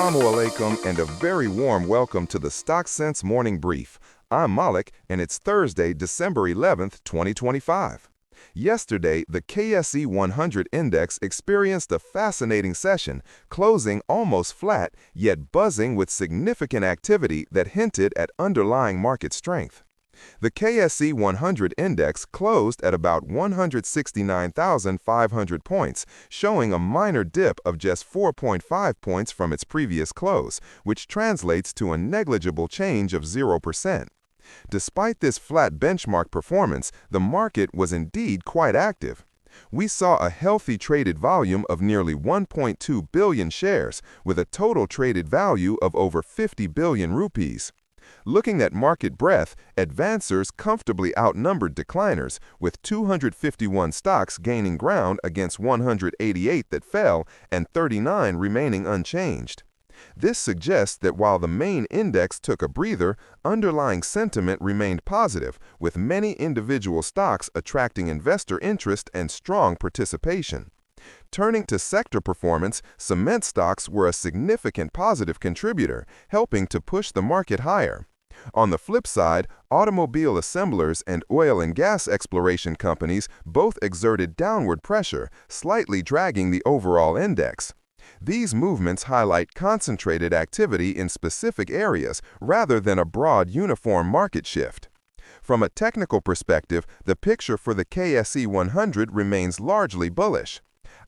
Assalamu alaikum and a very warm welcome to the Stock Sense Morning Brief. I'm Malik and it's Thursday, December 11th, 2025. Yesterday, the KSE 100 index experienced a fascinating session, closing almost flat yet buzzing with significant activity that hinted at underlying market strength. The KSE 100 index closed at about 169,500 points, showing a minor dip of just 4.5 points from its previous close, which translates to a negligible change of 0%. Despite this flat benchmark performance, the market was indeed quite active. We saw a healthy traded volume of nearly 1.2 billion shares, with a total traded value of over 50 billion rupees. Looking at market breadth, advancers comfortably outnumbered decliners, with 251 stocks gaining ground against 188 that fell and 39 remaining unchanged. This suggests that while the main index took a breather, underlying sentiment remained positive, with many individual stocks attracting investor interest and strong participation. Turning to sector performance, cement stocks were a significant positive contributor, helping to push the market higher. On the flip side, automobile assemblers and oil and gas exploration companies both exerted downward pressure, slightly dragging the overall index. These movements highlight concentrated activity in specific areas rather than a broad uniform market shift. From a technical perspective, the picture for the KSE 100 remains largely bullish.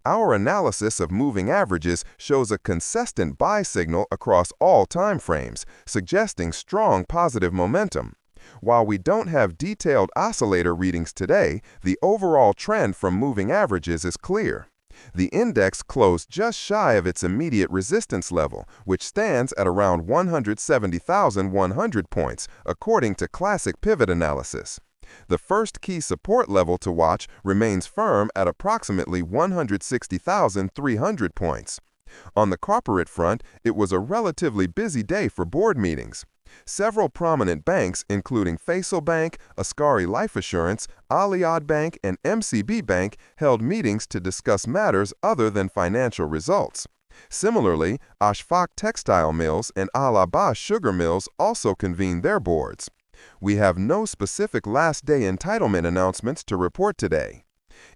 Our analysis of moving averages shows a consistent buy signal across all time frames, suggesting strong positive momentum. While we don't have detailed oscillator readings today, the overall trend from moving averages is clear. The index closed just shy of its immediate resistance level, which stands at around 170,100 points, according to classic pivot analysis. The first key support level to watch remains firm at approximately 160,300 points. On the corporate front, it was a relatively busy day for board meetings. Several prominent banks, including Faisal Bank, Askari Life Assurance, Aliyad Bank, and MCB Bank, held meetings to discuss matters other than financial results. Similarly, Ashfaq Textile Mills and Al Abbas Sugar Mills also convened their boards. We have no specific last-day entitlement announcements to report today.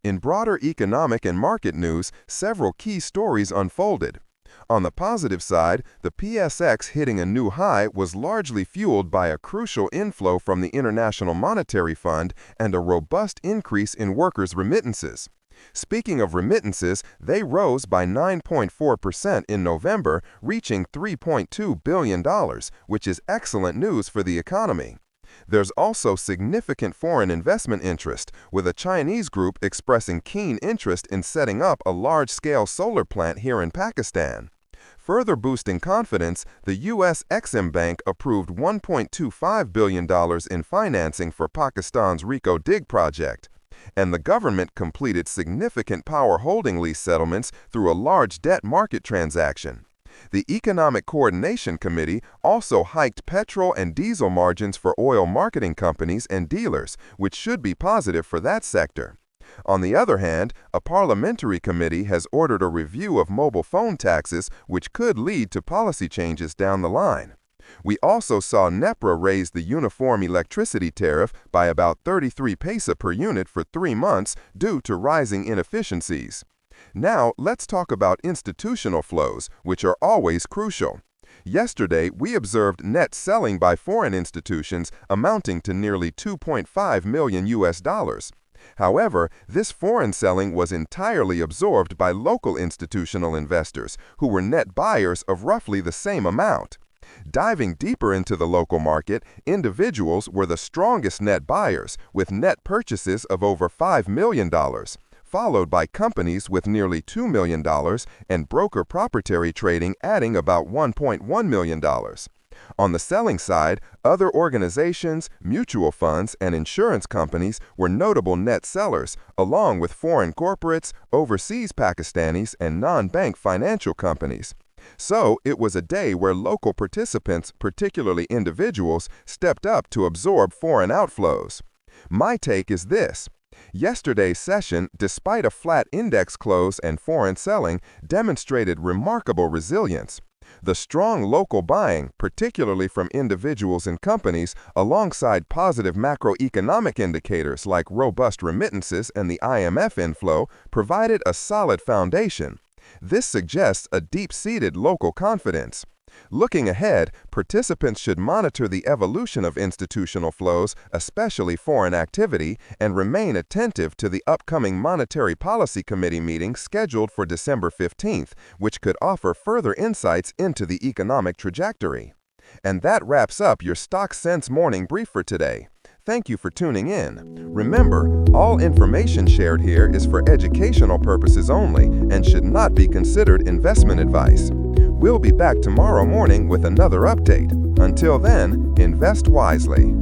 In broader economic and market news, several key stories unfolded. On the positive side, the PSX hitting a new high was largely fueled by a crucial inflow from the International Monetary Fund and a robust increase in workers' remittances. Speaking of remittances, they rose by 9.4% in November, reaching $3.2 billion, which is excellent news for the economy. There's also significant foreign investment interest, with a Chinese group expressing keen interest in setting up a large-scale solar plant here in Pakistan. Further boosting confidence, the U.S. EXIM Bank approved $1.25 billion in financing for Pakistan's Reko Diq project. And the government completed significant power holding lease settlements through a large debt market transaction. The Economic Coordination Committee also hiked petrol and diesel margins for oil marketing companies and dealers, which should be positive for that sector. On the other hand, a parliamentary committee has ordered a review of mobile phone taxes, which could lead to policy changes down the line. We also saw NEPRA raise the uniform electricity tariff by about 33 paisa per unit for 3 months due to rising inefficiencies. Now, let's talk about institutional flows, which are always crucial. Yesterday, we observed net selling by foreign institutions amounting to nearly 2.5 million US dollars. However, this foreign selling was entirely absorbed by local institutional investors, who were net buyers of roughly the same amount. Diving deeper into the local market, individuals were the strongest net buyers, with net purchases of over $5 million. Followed by companies with nearly $2 million and broker proprietary trading adding about $1.1 million. On the selling side, other organizations, mutual funds, and insurance companies were notable net sellers, along with foreign corporates, overseas Pakistanis, and non-bank financial companies. So, it was a day where local participants, particularly individuals, stepped up to absorb foreign outflows. My take is this. Yesterday's session, despite a flat index close and foreign selling, demonstrated remarkable resilience. The strong local buying, particularly from individuals and companies, alongside positive macroeconomic indicators like robust remittances and the IMF inflow, provided a solid foundation. This suggests a deep-seated local confidence. Looking ahead, participants should monitor the evolution of institutional flows, especially foreign activity, and remain attentive to the upcoming Monetary Policy Committee meeting scheduled for December 15th, which could offer further insights into the economic trajectory. And that wraps up your Stock Sense Morning Brief for today. Thank you for tuning in. Remember, all information shared here is for educational purposes only and should not be considered investment advice. We'll be back tomorrow morning with another update. Until then, invest wisely.